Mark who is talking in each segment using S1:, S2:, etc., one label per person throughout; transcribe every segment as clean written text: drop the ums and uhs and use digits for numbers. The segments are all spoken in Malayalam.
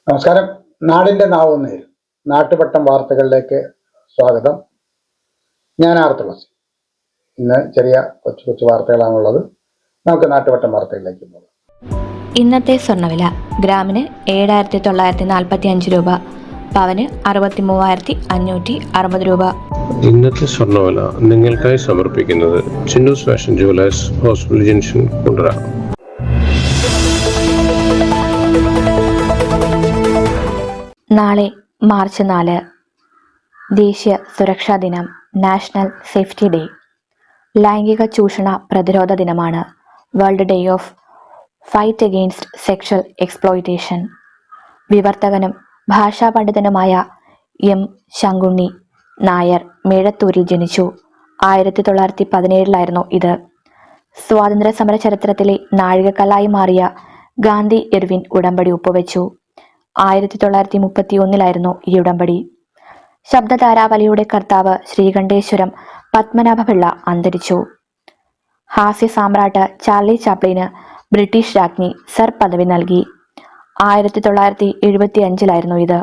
S1: നമസ്കാരം. നാടിൻ്റെ നാവുന്നേൽ നാട്ടുപട്ടം വാർത്തകളിലേക്ക് സ്വാഗതം. ഞാൻ ആർ തുളസി. ഇന്ന് ചെറിയ കൊച്ചു കൊച്ചു വാർത്തകളാണുള്ളത്. നമുക്ക് നാട്ടുപട്ടം വാർത്തകളിലേക്ക് പോകാം.
S2: ഇന്നത്തെ സ്വർണ്ണവില ഗ്രാമിന് 7,945 രൂപ, പവന് 63,560 രൂപ.
S3: ഇന്നത്തെ സ്വർണ്ണവില നിങ്ങൾക്കായി സമർപ്പിക്കുന്നത് Chinnoos fashion jewellers, hospital junction, Kundara.
S2: നാളെ മാർച്ച് 4 ദേശീയ സുരക്ഷാ ദിനം, നാഷണൽ സേഫ്റ്റി ഡേ. ലൈംഗിക ചൂഷണ പ്രതിരോധ ദിനമാണ്. World day of fight against sexual exploitation. വിവർത്തകനും ഭാഷാ പണ്ഡിതനുമായ എം ശങ്കുണ്ണി നായർ മേഴത്തൂരിൽ ജനിച്ചു. 1917 ഇത്. സ്വാതന്ത്ര്യ സമര ചരിത്രത്തിലെ നാഴികക്കല്ലായി മാറിയ ഗാന്ധി ഇർവിൻ ഉടമ്പടി ഒപ്പുവെച്ചു. 1931 ഈ ഉടമ്പടി. ശബ്ദധാരാവലിയുടെ കർത്താവ് ശ്രീകണ്ഠേശ്വരം പത്മനാഭപിള്ള അന്തരിച്ചു. ഹാസ്യ സാമ്രാട്ട് ചാർലി ചാപ്ലിന് ബ്രിട്ടീഷ് രാജ്ഞി സർ പദവി നൽകി. 1975 ഇത്.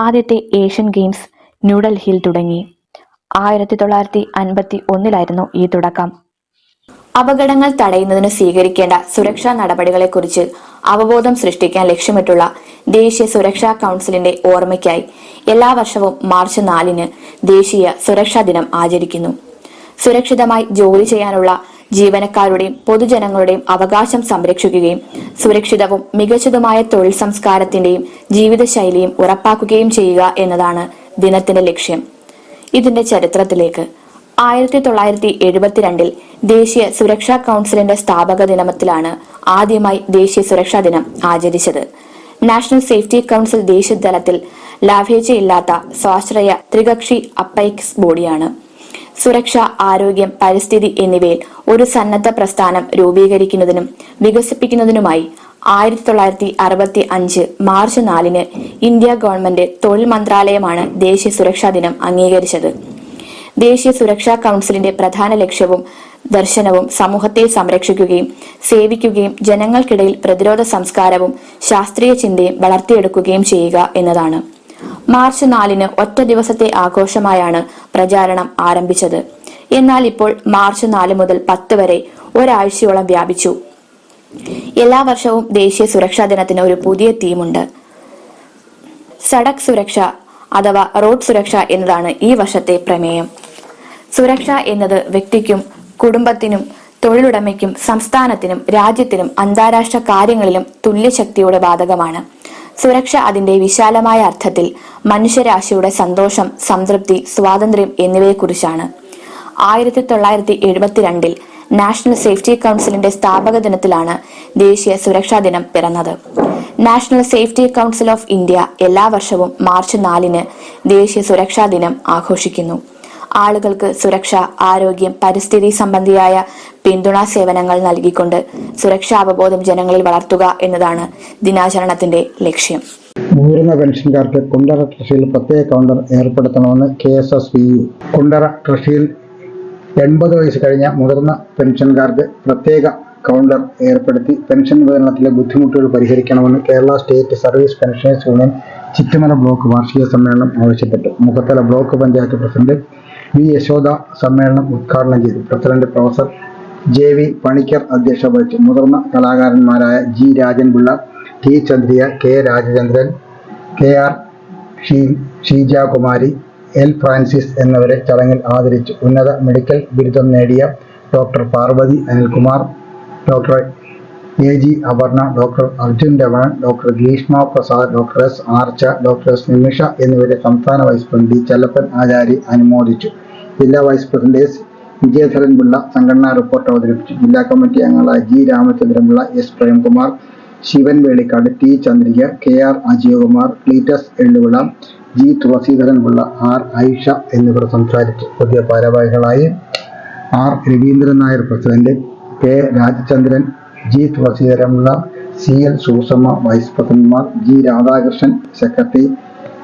S2: ആദ്യത്തെ ഏഷ്യൻ ഗെയിംസ് ന്യൂഡൽഹിയിൽ തുടങ്ങി. 1951 ഈ തുടക്കം. അപകടങ്ങൾ തടയുന്നതിന് സ്വീകരിക്കേണ്ട സുരക്ഷാ നടപടികളെക്കുറിച്ച് അവബോധം സൃഷ്ടിക്കാൻ ലക്ഷ്യമിട്ടുള്ള ദേശീയ സുരക്ഷാ കൗൺസിലിന്റെ ഓർമ്മയ്ക്കായി എല്ലാ വർഷവും മാർച്ച് 4 ദേശീയ സുരക്ഷാ ദിനം ആചരിക്കുന്നു. സുരക്ഷിതമായി ജോലി ചെയ്യാനുള്ള ജീവനക്കാരുടെയും പൊതുജനങ്ങളുടെയും അവകാശം സംരക്ഷിക്കുകയും സുരക്ഷിതവും മികച്ചതുമായ തൊഴിൽ സംസ്കാരത്തിന്റെയും ജീവിതശൈലിയും ഉറപ്പാക്കുകയും ചെയ്യുക എന്നതാണ് ദിനത്തിന്റെ ലക്ഷ്യം. ഇതിന്റെ ചരിത്രത്തിലേക്ക് 1972 ദേശീയ സുരക്ഷാ കൗൺസിലിന്റെ സ്ഥാപക ദിനത്തിലാണ് ആദ്യമായി ദേശീയ സുരക്ഷാ ദിനം ആചരിച്ചത്. നാഷണൽ സേഫ്റ്റി കൗൺസിൽ ദേശീയ തലത്തിൽ ലാഭേച്ഛയില്ലാത്ത സ്വാശ്രയ ത്രികക്ഷി അപ്പൈക്സ് ബോഡിയാണ്. സുരക്ഷ, ആരോഗ്യം, പരിസ്ഥിതി എന്നിവയിൽ ഒരു സന്നദ്ധ പ്രസ്ഥാനം രൂപീകരിക്കുന്നതിനും വികസിപ്പിക്കുന്നതിനുമായി 1965 മാർച്ച് 4 ഇന്ത്യ ഗവൺമെന്റ് തൊഴിൽ മന്ത്രാലയമാണ് ദേശീയ സുരക്ഷാ ദിനം അംഗീകരിച്ചത്. ദേശീയ സുരക്ഷാ കൗൺസിലിന്റെ പ്രധാന ലക്ഷ്യവും ദർശനവും സമൂഹത്തെ സംരക്ഷിക്കുകയും സേവിക്കുകയും ജനങ്ങൾക്കിടയിൽ പ്രതിരോധ സംസ്കാരവും ശാസ്ത്രീയ ചിന്തയും വളർത്തിയെടുക്കുകയും ചെയ്യുക എന്നതാണ്. മാർച്ച് 4 ഒറ്റ ദിവസത്തെ ആഘോഷമായാണ് പ്രചാരണം ആരംഭിച്ചത്. എന്നാൽ ഇപ്പോൾ മാർച്ച് 4 മുതൽ 10 വരെ ഒരാഴ്ചയോളം വ്യാപിച്ചു. എല്ലാ വർഷവും ദേശീയ സുരക്ഷാ ദിനത്തിന് ഒരു പുതിയ തീമുണ്ട്. സഡക് സുരക്ഷ അഥവാ റോഡ് സുരക്ഷ എന്നതാണ് ഈ വർഷത്തെ പ്രമേയം. സുരക്ഷ എന്നത് വ്യക്തിക്കും കുടുംബത്തിനും തൊഴിലുടമയ്ക്കും സംസ്ഥാനത്തിനും രാജ്യത്തിനും അന്താരാഷ്ട്ര കാര്യങ്ങളിലും തുല്യശക്തിയോടെ ബാധകമാണ്. സുരക്ഷ അതിന്റെ വിശാലമായ അർത്ഥത്തിൽ മനുഷ്യരാശിയുടെ സന്തോഷം, സംതൃപ്തി, സ്വാതന്ത്ര്യം എന്നിവയെക്കുറിച്ചാണ്. 1972 നാഷണൽ സേഫ്റ്റി കൗൺസിലിന്റെ സ്ഥാപക ദിനത്തിലാണ് ദേശീയ സുരക്ഷാ ദിനം പിറന്നത്. National safety council of India എല്ലാ വർഷവും മാർച്ച് 4 ദേശീയ സുരക്ഷാ ദിനം ആഘോഷിക്കുന്നു. ആളുകൾക്ക് സുരക്ഷ, ആരോഗ്യം, പരിസ്ഥിതി സംബന്ധിയായ പിന്തുണാ സേവനങ്ങൾ നൽകിക്കൊണ്ട് സുരക്ഷാ അവബോധം ജനങ്ങളിൽ വളർത്തുക എന്നതാണ് ദിനാചരണത്തിന്റെ ലക്ഷ്യം.
S1: മുതിർന്ന പെൻഷൻകാർക്ക് കുണ്ടറ ട്രസ്റ്റിയിൽ പ്രത്യേക കൗണ്ടർ ഏർപ്പെടുത്തണമെന്ന് KSSVU. കുണ്ടറ ട്രസ്റ്റിയിൽ 80 വയസ്സ് കഴിഞ്ഞ മുതിർന്ന പെൻഷൻകാർക്ക് പ്രത്യേക കൗണ്ടർ ഏർപ്പെടുത്തി പെൻഷൻ വിതരണത്തിലെ ബുദ്ധിമുട്ടുകൾ പരിഹരിക്കണമെന്ന് Kerala state service pensioners union Chittumala block വാർഷിക സമ്മേളനം ആവശ്യപ്പെട്ടു. Mukhathala block panchayat president V Yashoda സമ്മേളനം ഉദ്ഘാടനം ചെയ്തു. പ്രസിഡന്റ് പ്രൊഫസർ JV പണിക്കർ അധ്യക്ഷത വഹിച്ചു. മുതിർന്ന കലാകാരന്മാരായ G Rajanpillai, T Chandriya, K Rajachandran, KR Sheejakumari, L Francis എന്നിവരെ ചടങ്ങിൽ ആദരിച്ചു. ഉന്നത മെഡിക്കൽ ബിരുദം നേടിയ doctor Parvathi Anilkumar, doctor AG Aparna, doctor Arjun Ramanan, doctor Greeshma Prasad, doctor S Archa, doctor S Nimisha എന്നിവരെ സംസ്ഥാന vice president D Chellappan Achari അനുമോദിച്ചു. ജില്ലാ vice president S Vijayadharan Pillai സംഘടനാ റിപ്പോർട്ട് അവതരിപ്പിച്ചു. ജില്ലാ കമ്മിറ്റി അംഗങ്ങളായ G Ramachandranpillai, S Premkumar, Sivan Velikkad, T Chandrika, KR Ajayakumar, Cletus Elluvila, G Thulaseedharan Pillai, R Aisha എന്നിവർ സംസാരിച്ചു. പുതിയ ഭാരവാഹികളായി R Raveendran Nair president, K Rajachandran, G Thulaseedharanpillai, CL Susamma vice പ്രസിഡന്റുമാർ, G Radhakrishnan secretary,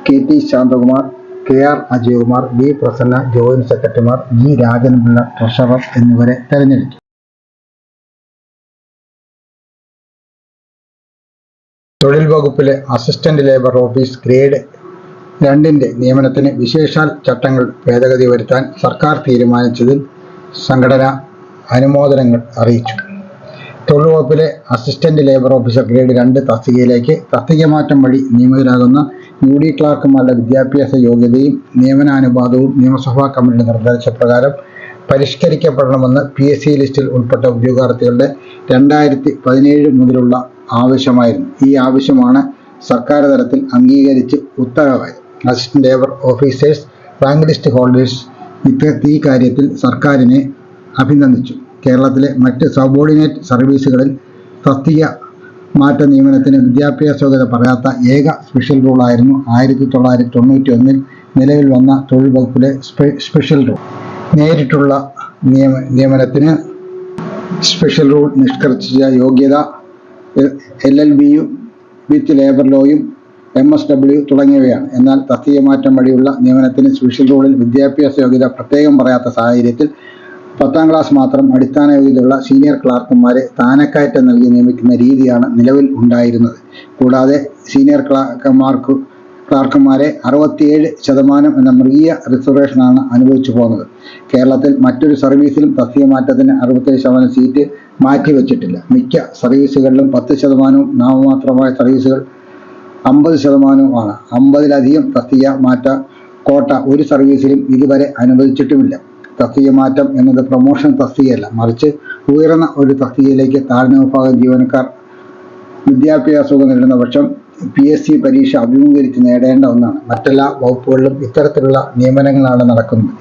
S1: KT Santhakumar, KR Ajayakumar, B Prasanna joint സെക്രട്ടറിമാർ, G രാജൻപിള്ള ട്രഷറർ എന്നിവരെ തെരഞ്ഞെടുത്തു. തൊഴിൽ വകുപ്പിലെ അസിസ്റ്റന്റ് ലേബർ ഓഫീസ് ഗ്രേഡ് 2 നിയമനത്തിന് വിശേഷാൽ ചട്ടങ്ങൾ ഭേദഗതി വരുത്താൻ സർക്കാർ തീരുമാനിച്ചതിൽ സംഘടന അനുമോദനങ്ങൾ അറിയിച്ചു. തൊഴിൽ വകുപ്പിലെ അസിസ്റ്റന്റ് ലേബർ ഓഫീസർ ഗ്രേഡ് 2 തസ്തികയിലേക്ക് തസ്തിക മാറ്റം വഴി നിയമിതരാകുന്ന UD ക്ലാർക്കുമാരുടെ വിദ്യാഭ്യാസ യോഗ്യതയും നിയമനാനുപാതവും നിയമസഭാ കമ്മിറ്റിയുടെ നിർദ്ദേശപ്രകാരം പരിഷ്കരിക്കപ്പെടണമെന്ന് PSC ലിസ്റ്റിൽ ഉൾപ്പെട്ട ഉദ്യോഗാർത്ഥികളുടെ 2017 മുതലുള്ള ആവശ്യമായിരുന്നു. ഈ ആവശ്യമാണ് സർക്കാർ തലത്തിൽ അംഗീകരിച്ച് ഉത്തരവായത്. Assistant labour officers rank list holders ഈ കാര്യത്തിൽ സർക്കാരിനെ അഭിനന്ദിച്ചു. കേരളത്തിലെ മറ്റ് സബോർഡിനേറ്റ് സർവീസുകളിൽ തസ്തിക മാറ്റ നിയമനത്തിന് വിദ്യാഭ്യാസ യോഗ്യത പറയാത്ത ഏക സ്പെഷ്യൽ റൂളായിരുന്നു 1991 നിലവിൽ വന്ന തൊഴിൽ വകുപ്പിലെ സ്പെഷ്യൽ റൂൾ. നേരിട്ടുള്ള നിയമനത്തിന് സ്പെഷ്യൽ റൂൾ നിഷ്കർഷിച്ച യോഗ്യത LLBയും വിത്ത് ലേബർ ലോയും MSW തുടങ്ങിയവയാണ്. എന്നാൽ തസ്തിക മാറ്റം വഴിയുള്ള നിയമനത്തിന് സ്പെഷ്യൽ റൂളിൽ വിദ്യാഭ്യാസ യോഗ്യത പ്രത്യേകം പറയാത്ത സാഹചര്യത്തിൽ 10ാം ക്ലാസ് മാത്രം അടിസ്ഥാന യോഗ്യതയുള്ള സീനിയർ ക്ലാർക്കുമാരെ സ്ഥാനക്കയറ്റം നൽകി നിയമിക്കുന്ന രീതിയാണ് നിലവിൽ ഉണ്ടായിരുന്നത്. കൂടാതെ സീനിയർ ക്ലാർക്കുമാരെ 67% എന്ന മൃഗീയ റിസർവേഷനാണ് അനുഭവിച്ചു പോകുന്നത്. കേരളത്തിൽ മറ്റൊരു സർവീസിലും തസ്തിക മാറ്റത്തിന് 67% സീറ്റ് മാറ്റിവെച്ചിട്ടില്ല. മിക്ക സർവീസുകളിലും 10%, നാമമാത്രമായ സർവീസുകൾ 50%ആണ്. 50-ലധികം തസ്തിക മാറ്റ കോട്ട ഒരു സർവീസിലും ഇതുവരെ അനുവദിച്ചിട്ടുമില്ല. തസ്തിക മാറ്റം എന്നത് പ്രൊമോഷൻ തസ്തികയല്ല, മറിച്ച് ഉയർന്ന ഒരു തസ്തികയിലേക്ക് താഴ്ന്ന വിഭാഗം ജീവനക്കാർ വിദ്യാഭ്യാസവും നേടുന്ന പക്ഷം PSC പരീക്ഷ അഭിമുഖീകരിച്ച് നേടേണ്ട ഒന്നാണ്. മറ്റെല്ലാ വകുപ്പുകളിലും ഇത്തരത്തിലുള്ള നിയമനങ്ങളാണ് നടക്കുന്നത്.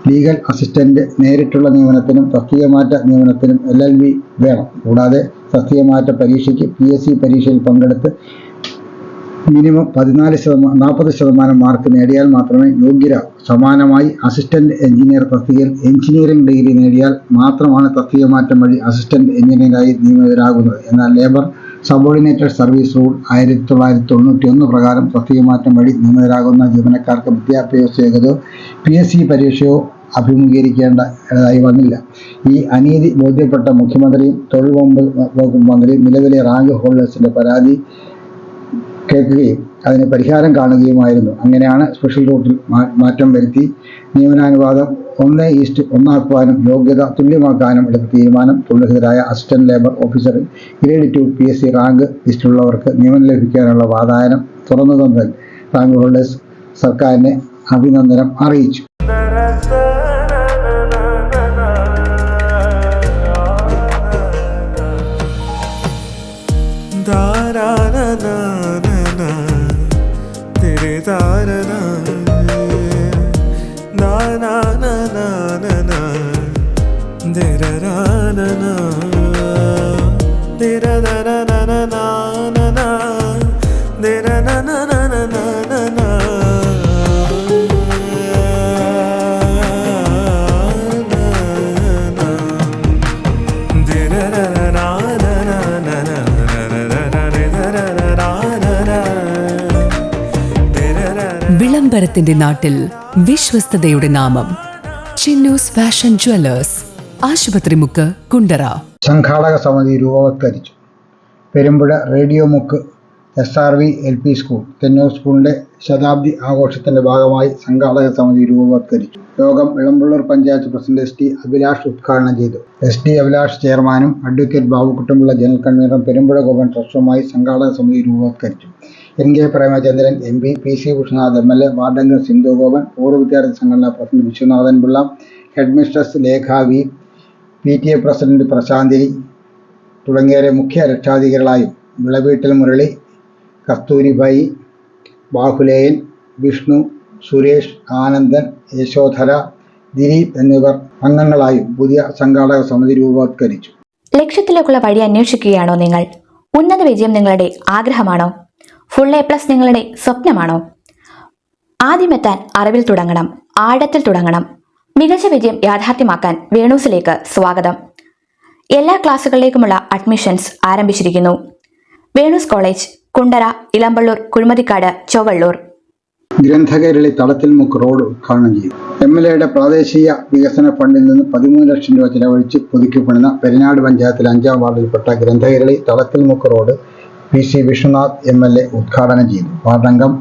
S1: ലീഗൽ അസിസ്റ്റന്റ് നേരിട്ടുള്ള നിയമനത്തിനും തസ്തിക മാറ്റ നിയമനത്തിനും LLB വേണം. കൂടാതെ തസ്തിക മാറ്റ പരീക്ഷയ്ക്ക് PSC പരീക്ഷയിൽ പങ്കെടുത്ത് മിനിമം 40% മാർക്ക് നേടിയാൽ മാത്രമേ യോഗ്യരാകൂ. സമാനമായി അസിസ്റ്റന്റ് എഞ്ചിനീയർ തസ്തികയിൽ എഞ്ചിനീയറിംഗ് ഡിഗ്രി നേടിയാൽ മാത്രമാണ് തസ്തിക മാറ്റം വഴി അസിസ്റ്റന്റ് എഞ്ചിനീയറായി നിയമിതരാകുന്നത്. എന്നാൽ ലേബർ സബോർഡിനേറ്റഡ് സർവീസ് റൂൾ 1991 പ്രകാരം തസ്തിക മാറ്റം വഴി നിയമിതരാകുന്ന ജീവനക്കാർക്ക് വിദ്യാഭ്യാസ യോഗ്യതയോ PSC പരീക്ഷയോ അഭിമുഖീകരിക്കേണ്ടതായി വന്നില്ല. ഈ അനീതി ബോധ്യപ്പെട്ട മുഖ്യമന്ത്രിയും തൊഴിൽ വകുപ്പ് മന്ത്രിയും നിലവിലെ റാങ്ക് ഹോൾഡേഴ്സിന്റെ പരാതി കേൾക്കുകയും അതിന് പരിഹാരം കാണുകയുമായിരുന്നു. അങ്ങനെയാണ് സ്പെഷ്യൽ റൂട്ടിൽ മാറ്റം വരുത്തി നിയമനാനുപാതം 1:1 ആക്കുവാനും യോഗ്യത തുല്യമാക്കാനും എടുത്ത തീരുമാനം. തൊഴിൽരഹിതരായ assistant labour officer grade 2 PSC rank ലിസ്റ്റിലുള്ളവർക്ക് നിയമനം ലഭിക്കാനുള്ള വാതായനം തുറന്നു തന്നതിൽ റാങ്ക് ഹോൾഡേഴ്സ് സർക്കാരിനെ അഭിനന്ദനം അറിയിച്ചു.
S4: വിളംബരത്തിന്റെ നാട്ടിൽ വിശ്വസ്തതയുടെ നാമം ചിന്നൂസ് ഫാഷൻ ജ്വല്ലേഴ്സ്, ആശുപത്രിമുക്ക്, കുണ്ടറ.
S1: സംഘാടക സമിതി രൂപവത്കരിച്ചു. പെരുമ്പുഴ റേഡിയോ മുക്ക് SRV LP സ്കൂൾ തെന്നൂർ സ്കൂളിന്റെ ശതാബ്ദി ആഘോഷത്തിന്റെ ഭാഗമായി സംഘാടക സമിതി രൂപവത്കരിച്ചു. യോഗം ഇളമ്പള്ളൂർ പഞ്ചായത്ത് പ്രസിഡന്റ് ST അഭിലാഷ് ഉദ്ഘാടനം ചെയ്തു. ST അഭിലാഷ് ചെയർമാനും advocate Babukuttanpillai general കൺവീനറും Perumpuzha government ട്രസ്റ്റുമായി സംഘാടക സമിതി രൂപവത്കരിച്ചു. NK Premachandran MP, PC Vishnunath MLA, വാർഡംഗം Sindhu Gopan, പൂർവ്വ വിദ്യാർത്ഥി സംഘടനാ president Viswanathan Pillai, headmistress Lekha V, PTA president Prasanthini തുടങ്ങിയവരെ മുഖ്യ രക്ഷാധികാരികളായും വിളവീട്ടിൽ മുരളി, കസ്തൂരിഭായി, ബാഹുലേയൻ, വിഷ്ണു, സുരേഷ്, ആനന്ദൻ, യശോധര, ദിലീപ് എന്നിവർ അംഗങ്ങളായും പുതിയ സംഘാടക സമിതി രൂപവത്കരിച്ചു.
S2: ലക്ഷ്യത്തിലേക്കുള്ള വഴി അന്വേഷിക്കുകയാണോ നിങ്ങൾ? ഉന്നത വിജയം നിങ്ങളുടെ ആഗ്രഹമാണോ? ഫുൾ A+ നിങ്ങളുടെ സ്വപ്നമാണോ? ആദ്യമെത്താൻ അറിവിൽ തുടങ്ങണം, ആഴത്തിൽ തുടങ്ങണം. മികച്ച വിജയം യാഥാർത്ഥ്യമാക്കാൻ വേണൂസിലേക്ക് സ്വാഗതം. എല്ലാ ക്ലാസുകളിലേക്കുമുള്ള അഡ്മിഷൻസ് ആരംഭിച്ചിരിക്കുന്നു. വേണൂസ് കോളേജ്, കുണ്ടറ, ഇളമ്പള്ളൂർ, കുഴിമതിക്കാട്, ചൊവ്വള്ളൂർ.
S1: ഗ്രന്ഥകൈരളി തളത്തിൽമുക്ക് റോഡ് ഉദ്ഘാടനം ചെയ്തു. MLAയുടെ പ്രാദേശിക വികസന ഫണ്ടിൽ നിന്ന് 13 ലക്ഷം രൂപ ചെലവഴിച്ച് പുതുക്കിപ്പണിത പെരിനാട് പഞ്ചായത്തിലെ 5ാം വാർഡിൽപ്പെട്ട Granthakairali Thalathilmukku road PC Viswanath MLA ഉദ്ഘാടനം ചെയ്തു. വാർഡംഗം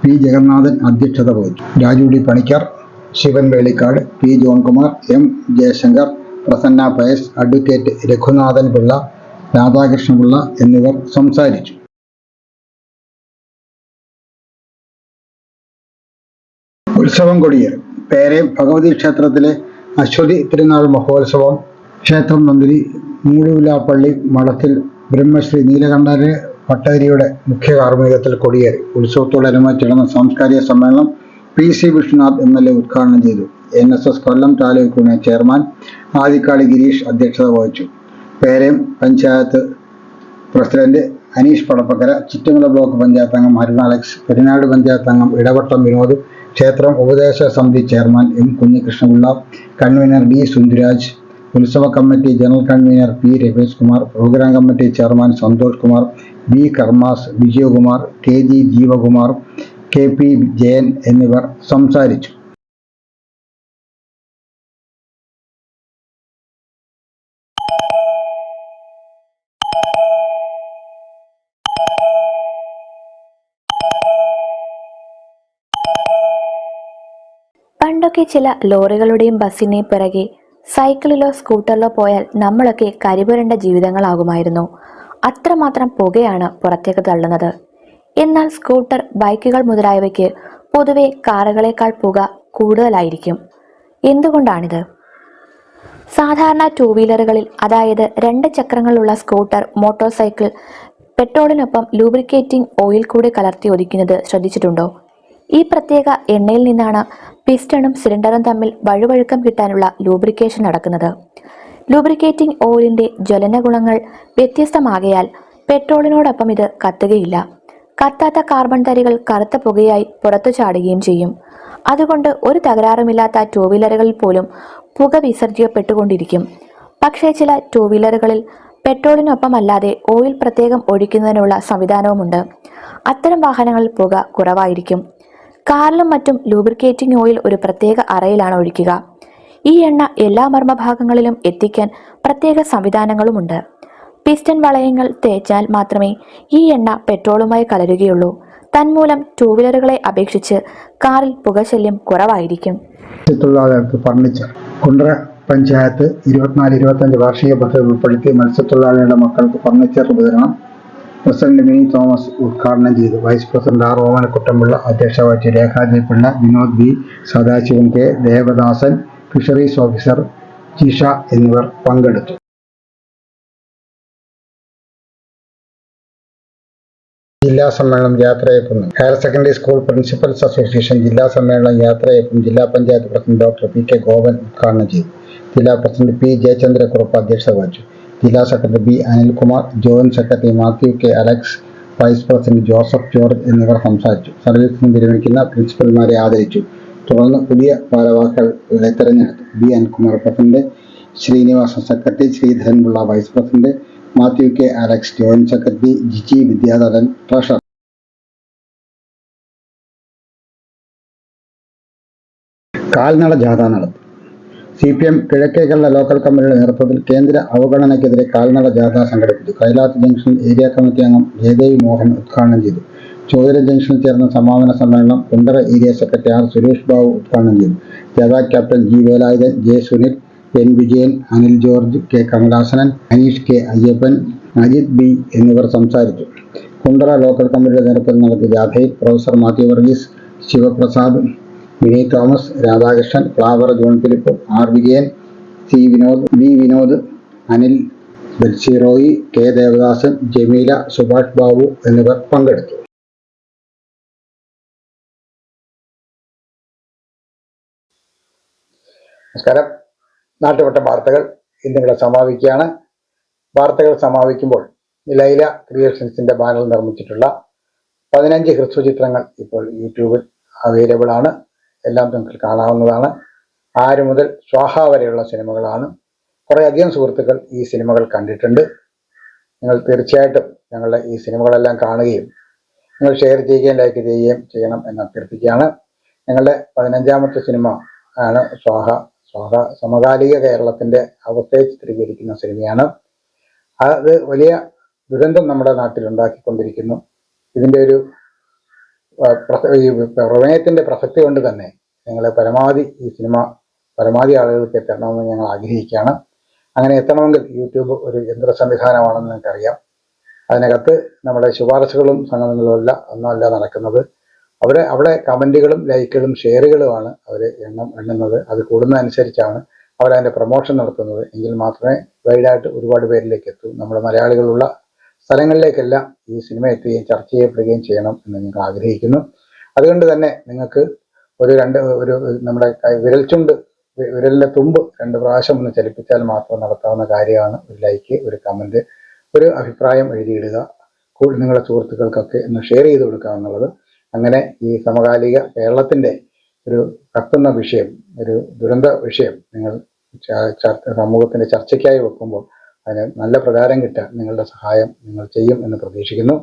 S1: P ജഗന്നാഥൻ അധ്യക്ഷത വഹിച്ചു. Raju D Panicker, Sivan Velikkad, P Johnkumar, M Jayasankar, Prasanna Pius, advocate Raghunathan Pillai, Radhakrishnapillai എന്നിവർ സംസാരിച്ചു. ഉത്സവം കൊടിയേറി. പേരയം ഭഗവതി ക്ഷേത്രത്തിലെ അശ്വതി തിരുനാൾ മഹോത്സവം ക്ഷേത്രം തന്ത്രി മൂടുവിലാപ്പള്ളി മഠത്തിൽ ബ്രഹ്മശ്രീ നീലകണ്ഠന് ഭട്ടതിരിയുടെ മുഖ്യ കാർമ്മികത്തിൽ കൊടിയേറി. ഉത്സവത്തോടനുബന്ധിച്ച് നടന്ന സാംസ്കാരിക സമ്മേളനം PC വിശ്വനാഥ് MLA ഉദ്ഘാടനം ചെയ്തു. NSS കൊല്ലം താലൂക്ക് യൂണിയൻ ചെയർമാൻ ആദിക്കാളി ഗിരീഷ് അധ്യക്ഷത വഹിച്ചു. പേരയം പഞ്ചായത്ത് പ്രസിഡന്റ് അനീഷ് പടപ്പക്കര, ചിറ്റമല ബ്ലോക്ക് പഞ്ചായത്ത് അംഗം അരുൺ അലക്സ്, പെരിനാട് പഞ്ചായത്ത് അംഗം ഇടവട്ടം വിനോദ്, ക്ഷേത്രം ഉപദേശ സമിതി chairman M Kunhikrishnapillai, convenor D Sundaraj, ഉത്സവ committee general convenor P Ramesh Kumar, programme committee chairman Santhosh Kumar, B Karmas, Vijayakumar, KG Jeevakumar, KP Jayan എന്നിവർ സംസാരിച്ചു.
S2: പണ്ടൊക്കെ ചില ലോറികളുടെയും ബസ്സിന്റെയും പിറകെ സൈക്കിളിലോ സ്കൂട്ടറിലോ പോയാൽ നമ്മളൊക്കെ കരിപുരണ്ട ജീവിതങ്ങളാകുമായിരുന്നു. അത്രമാത്രം പുകയാണ് പുറത്തേക്ക് തള്ളുന്നത്. എന്നാൽ സ്കൂട്ടർ, ബൈക്കുകൾ മുതലായവയ്ക്ക് പൊതുവെ കാറുകളേക്കാൾ പുക കൂടുതലായിരിക്കും. എന്തുകൊണ്ടാണിത്? സാധാരണ 2 വീലറുകളിൽ, അതായത് 2 ചക്രങ്ങളുള്ള സ്കൂട്ടർ, മോട്ടോർ സൈക്കിൾ പെട്രോളിനൊപ്പം ലൂബ്രിക്കേറ്റിംഗ് ഓയിൽ കൂടി കലർത്തി ഒഴിക്കുന്നത് ശ്രദ്ധിച്ചിട്ടുണ്ടോ? ഈ പ്രത്യേക എണ്ണയിൽ നിന്നാണ് പിസ്റ്റണും സിലിണ്ടറും തമ്മിൽ വഴുവഴുക്കം കിട്ടാനുള്ള ലൂബ്രിക്കേഷൻ നടക്കുന്നത്. ലൂബ്രിക്കേറ്റിംഗ് ഓയിലിന്റെ ജ്വലന ഗുണങ്ങൾ വ്യത്യസ്തമാകയാൽ പെട്രോളിനോടൊപ്പം ഇത് കത്തുകയില്ല. കത്താത്ത കാർബൺ തരികൾ കറുത്ത പുകയായി പുറത്തു ചാടുകയും ചെയ്യും. അതുകൊണ്ട് ഒരു തകരാറുമില്ലാത്ത 2 വീലറുകളിൽ പോലും പുക വിസർജിക്കപ്പെട്ടുകൊണ്ടിരിക്കും. പക്ഷേ ചില 2 വീലറുകളിൽ പെട്രോളിനൊപ്പമല്ലാതെ ഓയിൽ പ്രത്യേകം ഒഴിക്കുന്നതിനുള്ള സംവിധാനവുമുണ്ട്. അത്തരം വാഹനങ്ങളിൽ പുക കുറവായിരിക്കും. കാറിലും മറ്റും ലൂബ്രിക്കേറ്റിംഗ് ഓയിൽ ഒരു പ്രത്യേക അറയിലാണ് ഒഴിക്കുക. ഈ എണ്ണ എല്ലാ മർമ്മഭാഗങ്ങളിലും എത്തിക്കാൻ പ്രത്യേക സംവിധാനങ്ങളുമുണ്ട്. പിസ്റ്റൺ വളയങ്ങൾ തേച്ചാൽ മാത്രമേ ഈ എണ്ണ പെട്രോളുമായി കലരുകയുള്ളൂ. തന്മൂലം 2 വീലറുകളെ അപേക്ഷിച്ച് കാറിൽ പുകശല്യം കുറവായിരിക്കും.
S1: മത്സ്യത്തൊഴിലാളികൾക്ക് ഫർണിച്ചർ. കുണ്ടറ പഞ്ചായത്ത് 24-25 വാർഷിക പദ്ധതി ഉൾപ്പെടുത്തി മത്സ്യത്തൊഴിലാളികളുടെ മക്കൾക്ക് ഫർണിച്ചർ വിതരണം പ്രസിഡന്റ് മിനി തോമസ് ഉദ്ഘാടനം ചെയ്തു. വൈസ് പ്രസിഡന്റ് R ഓമനക്കുട്ടൻപിള്ള അധ്യക്ഷത വഹിച്ചു. Rekha J Pillai, Vinod B, Sadasivan K, Devadasan, fisheries officer Jisha എന്നിവർ പങ്കെടുത്തു. ജില്ലാ സമ്മേളനം യാത്രയയക്കുന്നു. Higher secondary school principals association ജില്ലാ സമ്മേളനം യാത്രയയക്കും ജില്ലാ panchayat president doctor PK Gopan ഉദ്ഘാടനം ചെയ്തു. ജില്ലാ പ്രസിഡന്റ് P ജയചന്ദ്രക്കുറുപ്പ് അധ്യക്ഷത വഹിച്ചു. ജില്ലാ secretary B Anilkumar, joint secretary Mathew K Alex, vice president Joseph George എന്നിവർ സംസാരിച്ചു. സർവീസിൽ നിന്ന് വിരമിക്കുന്ന പ്രിൻസിപ്പൽമാരെ ആദരിച്ചു. തുടർന്ന് പുതിയ ഭാരവാഹികളെ തെരഞ്ഞെടുത്തു. B Anilkumar president, Srinivasan secretary, Sreedharanpillai vice president, Mathew K Alex joint secretary, Jiji Vidyadharan treasurer. കാൽനട ജാഥ നടത്തി. CPM കിഴക്കേ കേരള ലോക്കൽ കമ്മിറ്റിയുടെ നേതൃത്വത്തിൽ കേന്ദ്ര അവഗണനയ്ക്കെതിരെ കാൽനട ജാഥ സംഘടിപ്പിച്ചു. കൈലാത്ത് ജംഗ്ഷൻ ഏരിയ കമ്മിറ്റി അംഗം ജയദേവി മോഹൻ ഉദ്ഘാടനം ചെയ്തു. ചോദര ജംഗ്ഷനിൽ ചേർന്ന സമാപന സമ്മേളനം Kundara area secretary R Suresh Babu ഉദ്ഘാടനം ചെയ്തു. ജാഥ captain G Velayudhan, J Sunil, N Vijayan, Anil George, K Kamalasanan, Aneesh K Ayyappan, Ajith B എന്നിവർ സംസാരിച്ചു. കുണ്ടറ ലോക്കൽ കമ്മിറ്റിയുടെ നേതൃത്വത്തിൽ നടത്തിയ ജാഥയിൽ professor Mathew Varghese, Sivaprasad, Mini Thomas, Radhakrishnan, Flower John Philip, R Vijayan, C Vinod, V Vinod, Anil, Belsy Roy, K Devadasan, Jameela, Subhash Babu എന്നിവർ പങ്കെടുത്തു. നമസ്കാരം. നാട്ടുവട്ട വാർത്തകൾ ഇന്നിവിടെ സമാപിക്കുകയാണ്. വാർത്തകൾ സമാപിക്കുമ്പോൾ ലൈല ക്രിയേഷൻസിന്റെ ബാനറിൽ നിർമ്മിച്ചിട്ടുള്ള 15 ഹ്രസ്വ ചിത്രങ്ങൾ ഇപ്പോൾ യൂട്യൂബിൽ അവൈലബിൾ ആണ്. എല്ലാം നിങ്ങൾക്ക് കാണാവുന്നതാണ്. 6 മുതൽ സ്വാഹ വരെയുള്ള സിനിമകളാണ്. കുറേയധികം സുഹൃത്തുക്കൾ ഈ സിനിമകൾ കണ്ടിട്ടുണ്ട്. നിങ്ങൾ തീർച്ചയായിട്ടും ഞങ്ങളുടെ ഈ സിനിമകളെല്ലാം കാണുകയും നിങ്ങൾ ഷെയർ ചെയ്യുകയും ലൈക്ക് ചെയ്യുകയും ചെയ്യണം എന്ന് അഭ്യർത്ഥിക്കുകയാണ്. ഞങ്ങളുടെ 15ാമത്തെ സിനിമ ആണ് സ്വാഹ. സ്വാഹ സമകാലിക കേരളത്തിന്റെ അവസ്ഥയെ ചിത്രീകരിക്കുന്ന സിനിമയാണ്. അത് വലിയ ദുരന്തം നമ്മുടെ നാട്ടിൽ ഉണ്ടാക്കിക്കൊണ്ടിരിക്കുന്നു. ഇതിൻ്റെ ഒരു ഈ പ്രമേയത്തിൻ്റെ പ്രസക്തി കൊണ്ട് തന്നെ നിങ്ങൾ പരമാവധി ഈ സിനിമ പരമാവധി ആളുകൾക്ക് എത്തണമെന്ന് ഞങ്ങൾ ആഗ്രഹിക്കുകയാണ്. അങ്ങനെ എത്തണമെങ്കിൽ യൂട്യൂബ് ഒരു യന്ത്ര സംവിധാനമാണെന്ന് നിങ്ങൾക്കറിയാം. അതിനകത്ത് നമ്മുടെ ശുപാർശകളും സംഗതികളും ഒന്നുമല്ല നടക്കുന്നത്. അവിടെ കമൻറ്റുകളും ലൈക്കുകളും ഷെയറുകളുമാണ് അവർ എണ്ണുന്നത്. അത് കൂടുന്നതനുസരിച്ചാണ് അവരതിൻ്റെ പ്രൊമോഷൻ നടത്തുന്നത്. എങ്കിൽ മാത്രമേ വൈഡായിട്ട് ഒരുപാട് പേരിലേക്ക് എത്തൂ. നമ്മുടെ മലയാളികളുള്ള സ്ഥലങ്ങളിലേക്കെല്ലാം ഈ സിനിമ എത്തുകയും ചർച്ച ചെയ്യപ്പെടുകയും ചെയ്യണം എന്ന് ഞങ്ങൾ ആഗ്രഹിക്കുന്നു. അതുകൊണ്ട് തന്നെ നിങ്ങൾക്ക് നമ്മുടെ വിരലിൻ്റെ തുമ്പ് 2 പ്രാവശ്യം ഒന്ന് ചലിപ്പിച്ചാൽ മാത്രം നടത്താവുന്ന കാര്യമാണ് ഒരു ലൈക്ക്, ഒരു കമൻറ്റ്, ഒരു അഭിപ്രായം എഴുതിയിടുക. നിങ്ങളുടെ സുഹൃത്തുക്കൾക്കൊക്കെ ഒന്ന് ഷെയർ ചെയ്ത് കൊടുക്കുക എന്നുള്ളത്. അങ്ങനെ ഈ സമകാലിക കേരളത്തിൻ്റെ ഒരു കത്തുന്ന വിഷയം, ഒരു ദുരന്ത വിഷയം നിങ്ങൾ സമൂഹത്തിൻ്റെ ചർച്ചയ്ക്കായി വെക്കുമ്പോൾ അതിന് നല്ല പ്രചാരം കിട്ടാൻ നിങ്ങളുടെ സഹായം നിങ്ങൾ ചെയ്യും എന്ന് പ്രതീക്ഷിക്കുന്നു.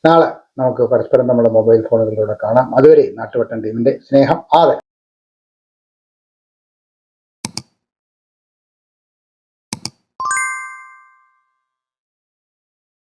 S1: നാളെ നമുക്ക് പരസ്പരം നമ്മുടെ മൊബൈൽ ഫോണുകളിലൂടെ കാണാം. അതുവരെ നാട്ടുവട്ടം ടീമിൻ്റെ സ്നേഹം ആദരം.